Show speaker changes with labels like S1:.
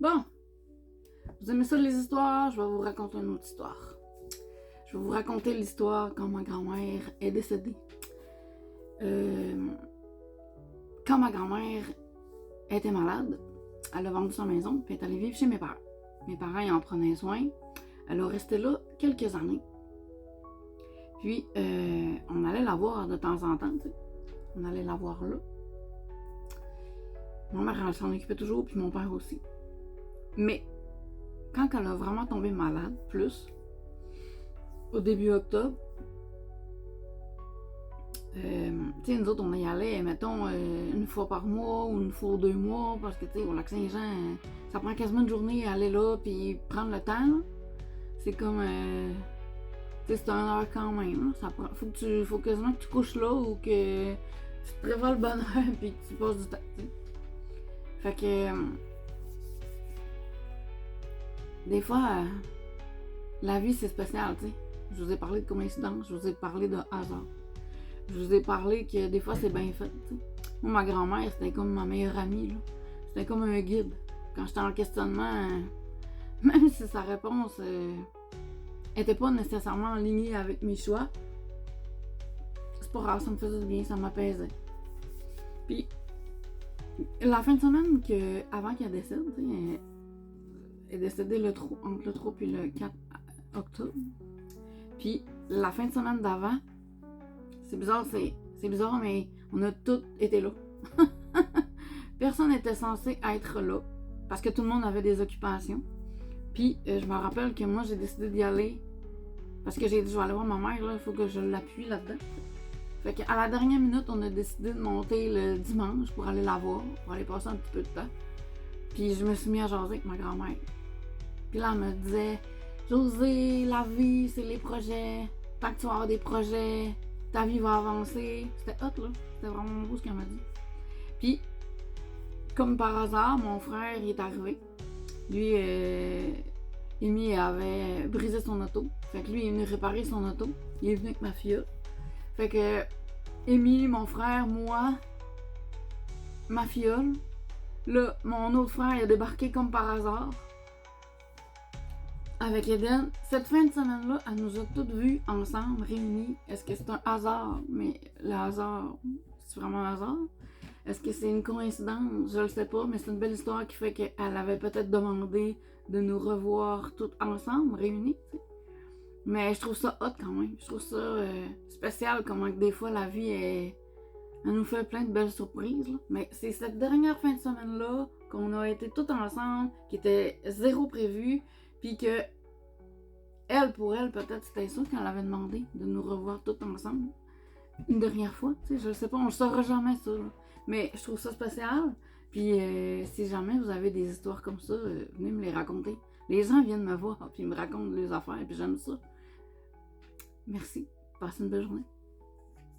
S1: Bon, vous aimez ça les histoires? Je vais vous raconter une autre histoire. Je vais vous raconter l'histoire quand ma grand-mère est décédée. Quand ma grand-mère était malade, elle a vendu sa maison et est allée vivre chez mes parents. Mes parents y en prenaient soin. Elle a resté là quelques années. Puis, on allait la voir de temps en temps, tu sais. On allait la voir là. Ma mère, elle s'en occupait toujours, puis mon père aussi. Mais, quand elle a vraiment tombé malade, plus, au début octobre, tu sais, nous autres, on y allait, mettons, une fois par mois ou une fois 2 mois, parce que, tu sais, au Lac-Saint-Jean, ça prend quasiment une journée à aller là, puis prendre le temps, là. C'est comme, tu sais, c'est 1 heure quand même, là. Ça prend, faut quasiment que tu couches là ou que tu te prévois le bonheur, puis que tu passes du temps, tu sais. Fait que, des fois, la vie, c'est spécial, tu sais. Je vous ai parlé de coïncidence, je vous ai parlé de hasard. Je vous ai parlé que des fois, c'est bien fait, tu sais. Moi, ma grand-mère, c'était comme ma meilleure amie, là. C'était comme un guide. Quand j'étais en questionnement, même si sa réponse était pas nécessairement alignée avec mes choix, c'est pas grave, ça me faisait du bien, ça m'apaisait. Puis, la fin de semaine avant qu'elle décède, tu sais, elle est décédée entre le 3 et le 4 octobre. Puis, la fin de semaine d'avant, c'est bizarre, mais on a tous été là. Personne n'était censé être là, parce que tout le monde avait des occupations. Puis, je me rappelle que moi, j'ai décidé d'y aller, parce que j'ai dit, je vais aller voir ma mère, là, il faut que je l'appuie là-dedans. Fait qu'à la dernière minute, on a décidé de monter le dimanche pour aller la voir, pour aller passer un petit peu de temps. Puis, je me suis mis à jaser avec ma grand-mère. Puis là, elle me disait, Josée, la vie, c'est les projets. Tant que tu vas avoir des projets, ta vie va avancer. C'était hot, là. C'était vraiment beau ce qu'elle m'a dit. Puis, comme par hasard, mon frère, il est arrivé. Lui, Amy avait brisé son auto. Fait que lui, il est venu réparer son auto. Il est venu avec ma fille. Fait que, Amy, mon frère, moi, ma filleule. Là, mon autre frère, il a débarqué comme par hasard. Avec Eden, cette fin de semaine-là, elle nous a toutes vues ensemble, réunies. Est-ce que c'est un hasard? Mais le hasard, c'est vraiment un hasard? Est-ce que c'est une coïncidence? Je le sais pas, mais c'est une belle histoire qui fait qu'elle avait peut-être demandé de nous revoir toutes ensemble, réunies, tu sais. Mais je trouve ça hot quand même. Je trouve ça spécial, comment que des fois la vie, elle nous fait plein de belles surprises, là. Mais c'est cette dernière fin de semaine-là qu'on a été toutes ensemble, qui était zéro prévu. Puis que, pour elle, peut-être c'était ça qu'elle avait demandé, de nous revoir toutes ensemble. Une dernière fois, tu sais, je sais pas, on ne saura jamais ça, là. Mais je trouve ça spécial. Puis si jamais vous avez des histoires comme ça, venez me les raconter. Les gens viennent me voir, puis me racontent les affaires, puis j'aime ça. Merci. Passez une belle journée.